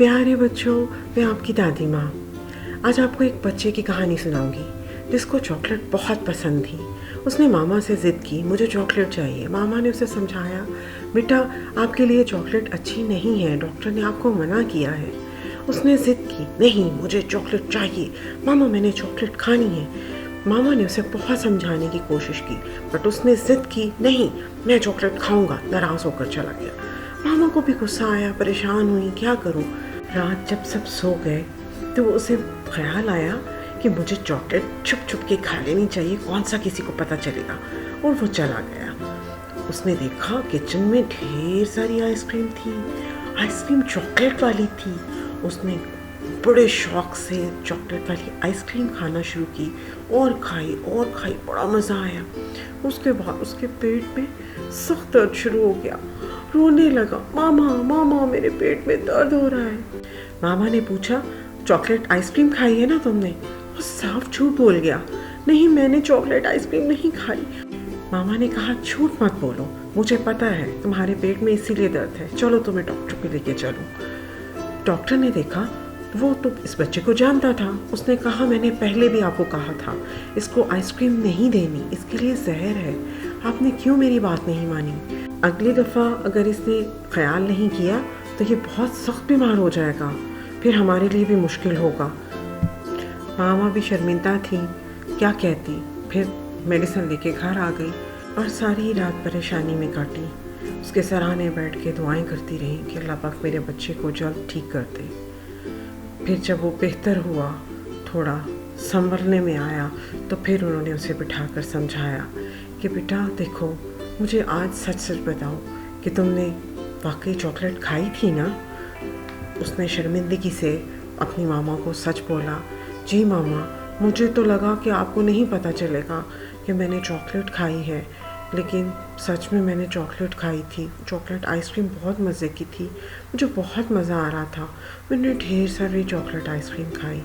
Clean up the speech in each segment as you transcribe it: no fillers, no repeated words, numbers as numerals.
प्यारे बच्चों, मैं आपकी दादी माँ आज आपको एक बच्चे की कहानी सुनाऊंगी जिसको चॉकलेट बहुत पसंद थी। उसने मामा से ज़िद की, मुझे चॉकलेट चाहिए। मामा ने उसे समझाया, बेटा आपके लिए चॉकलेट अच्छी नहीं है, डॉक्टर ने आपको मना किया है। उसने ज़िद की, नहीं मुझे चॉकलेट चाहिए, मामा मैंने चॉकलेट खानी है। मामा ने उसे बहुत समझाने की कोशिश की बट उसने ज़िद की, नहीं मैं चॉकलेट खाऊंगा। नाराज़ होकर चला गया। मामा को भी गुस्सा आया, परेशान हुई, क्या करूं। रात जब सब सो गए तो उसे ख्याल आया कि मुझे चॉकलेट छुप छुप के खा लेनी चाहिए, कौन सा किसी को पता चलेगा। और वो चला गया। उसने देखा किचन में ढेर सारी आइसक्रीम थी, आइसक्रीम चॉकलेट वाली थी। उसने बड़े शौक से चॉकलेट वाली आइसक्रीम खाना शुरू की और खाई, बड़ा मज़ा आया। उसके बाद उसके पेट में सख्त दर्द शुरू हो गया। रोने लगा, मामा मेरे पेट में दर्द हो रहा है। मामा ने पूछा, चॉकलेट आइसक्रीम खाई है ना तुमने? वो साफ झूठ बोल गया, नहीं मैंने चॉकलेट आइसक्रीम नहीं खाई। मामा ने कहा, झूठ मत बोलो, मुझे पता है तुम्हारे पेट में इसीलिए दर्द है, चलो तुम्हें डॉक्टर पे लेके चलो। डॉक्टर ने देखा वो तो इस बच्चे को जानता था। उसने कहा, मैंने पहले भी आपको कहा था इसको आइसक्रीम नहीं देनी, इसके लिए जहर है, आपने क्यों मेरी बात नहीं मानी। अगली दफ़ा अगर इसने ख्याल नहीं किया तो ये बहुत सख्त बीमार हो जाएगा, फिर हमारे लिए भी मुश्किल होगा। मामा भी शर्मिंदा थी, क्या कहती। फिर मेडिसिन लेके घर आ गई और सारी रात परेशानी में काटी। उसके सराहने बैठ के दुआएं करती रही कि अल्लाह पाक मेरे बच्चे को जल्द ठीक कर दे। फिर जब वो बेहतर हुआ, थोड़ा संभलने में आया, तो फिर उन्होंने उसे बिठाकर समझाया कि बेटा देखो, मुझे आज सच सच बताओ कि तुमने वाकई चॉकलेट खाई थी ना। उसने शर्मिंदगी से अपनी मामा को सच बोला, जी मामा मुझे तो लगा कि आपको नहीं पता चलेगा कि मैंने चॉकलेट खाई है, लेकिन सच में मैंने चॉकलेट खाई थी। चॉकलेट आइसक्रीम बहुत मज़े की थी, मुझे बहुत मज़ा आ रहा था, मैंने ढेर सारी चॉकलेट आइसक्रीम खाई।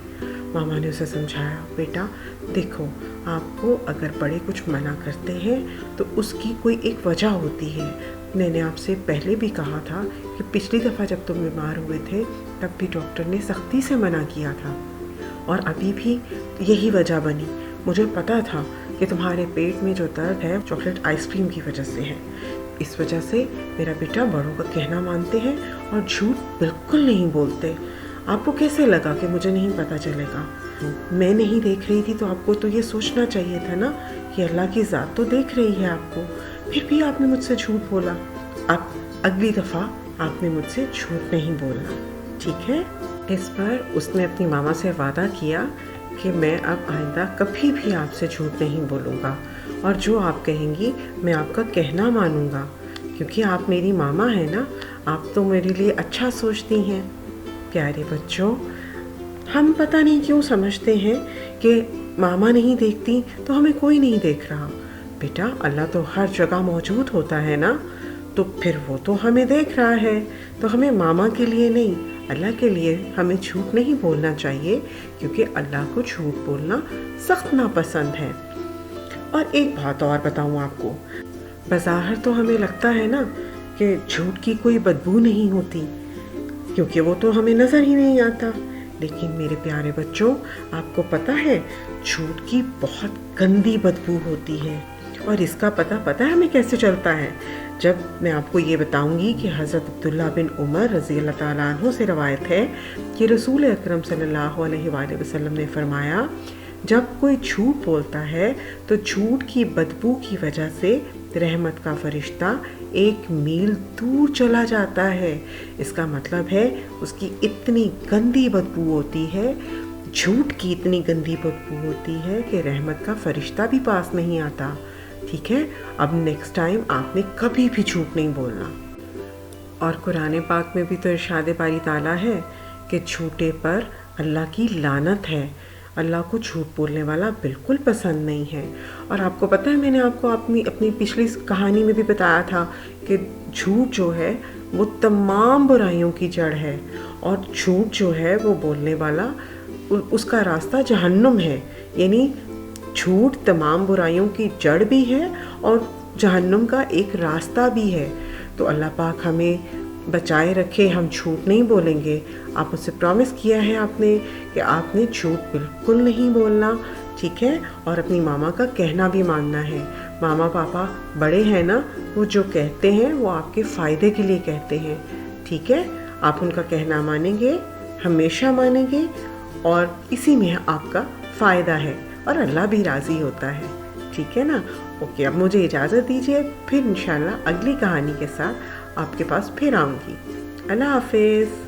मामा ने उसे समझाया, बेटा देखो, आपको अगर बड़े कुछ मना करते हैं तो उसकी कोई एक वजह होती है। मैंने आपसे पहले भी कहा था कि पिछली दफ़ा जब तुम बीमार हुए थे तब भी डॉक्टर ने सख्ती से मना किया था और अभी भी यही वजह बनी। मुझे पता था कि तुम्हारे पेट में जो दर्द है चॉकलेट आइसक्रीम की वजह से है। इस वजह से मेरा बेटा बड़ों का कहना मानते हैं और झूठ बिल्कुल नहीं बोलते। आपको कैसे लगा कि मुझे नहीं पता चलेगा? मैं नहीं देख रही थी तो आपको तो ये सोचना चाहिए था ना कि अल्लाह की ज़ात तो देख रही है आपको, फिर भी आपने मुझसे झूठ बोला। अब अगली दफ़ा आपने मुझसे झूठ नहीं बोलना, ठीक है? इस पर उसने अपनी मामा से वादा किया कि मैं अब आइंदा कभी भी आपसे झूठ नहीं बोलूँगा और जो आप कहेंगी मैं आपका कहना मानूँगा, क्योंकि आप मेरी मामा हैं ना, आप तो मेरे लिए अच्छा सोचती हैं। प्यारे बच्चों, हम पता नहीं क्यों समझते हैं कि मामा नहीं देखती तो हमें कोई नहीं देख रहा। बेटा अल्लाह तो हर जगह मौजूद होता है ना, तो फिर वो तो हमें देख रहा है, तो हमें मामा के लिए नहीं अल्लाह के लिए हमें झूठ नहीं बोलना चाहिए, क्योंकि अल्लाह को झूठ बोलना सख्त नापसंद है। और एक बात और बताऊँ आपको, बज़ाहिर तो हमें लगता है ना कि झूठ की कोई बदबू नहीं होती, क्योंकि वो तो हमें नज़र ही नहीं आता, लेकिन मेरे प्यारे बच्चों आपको पता है झूठ की बहुत गंदी बदबू होती है। और इसका पता है हमें कैसे चलता है? जब मैं आपको ये बताऊंगी कि हज़रत अब्दुल्ला बिन उमर रज़ी अल्लाह ताला अन्हु से रवायत है कि रसूल अकरम सल्लल्लाहु अलैहि वसल्लम ने फरमाया, जब कोई झूठ बोलता है तो झूठ की बदबू की वजह से रहमत का फरिश्ता 1 मील दूर चला जाता है। इसका मतलब है उसकी इतनी गंदी बदबू होती है, झूठ की इतनी गंदी बदबू होती है कि रहमत का फरिश्ता भी पास नहीं आता। ठीक है, अब नेक्स्ट टाइम आपने कभी भी झूठ नहीं बोलना। और कुरान पाक में भी तो इरशाद बारी ताला है कि झूठे पर अल्लाह की लानत है, अल्लाह को झूठ बोलने वाला बिल्कुल पसंद नहीं है। और आपको पता है मैंने आपको अपनी पिछली कहानी में भी बताया था कि झूठ जो है वो तमाम बुराइयों की जड़ है, और झूठ जो है वो बोलने वाला उसका रास्ता जहन्नुम है। यानी झूठ तमाम बुराइयों की जड़ भी है और जहन्नुम का एक रास्ता भी है। तो अल्लाह पाक हमें बचाए रखे, हम झूठ नहीं बोलेंगे। आप मुझसे प्रॉमिस किया है आपने कि आपने झूठ बिल्कुल नहीं बोलना, ठीक है? और अपनी मामा का कहना भी मानना है। मामा पापा बड़े हैं ना, वो जो कहते हैं वो आपके फ़ायदे के लिए कहते हैं, ठीक है? आप उनका कहना मानेंगे, हमेशा मानेंगे, और इसी में आपका फ़ायदा है और अल्लाह भी राज़ी होता है, ठीक है ना? ओके, अब मुझे इजाज़त दीजिए, फिर इंशाल्लाह अगली कहानी के साथ आपके पास फिर आऊँगी। अल्लाह हाफ़िज़।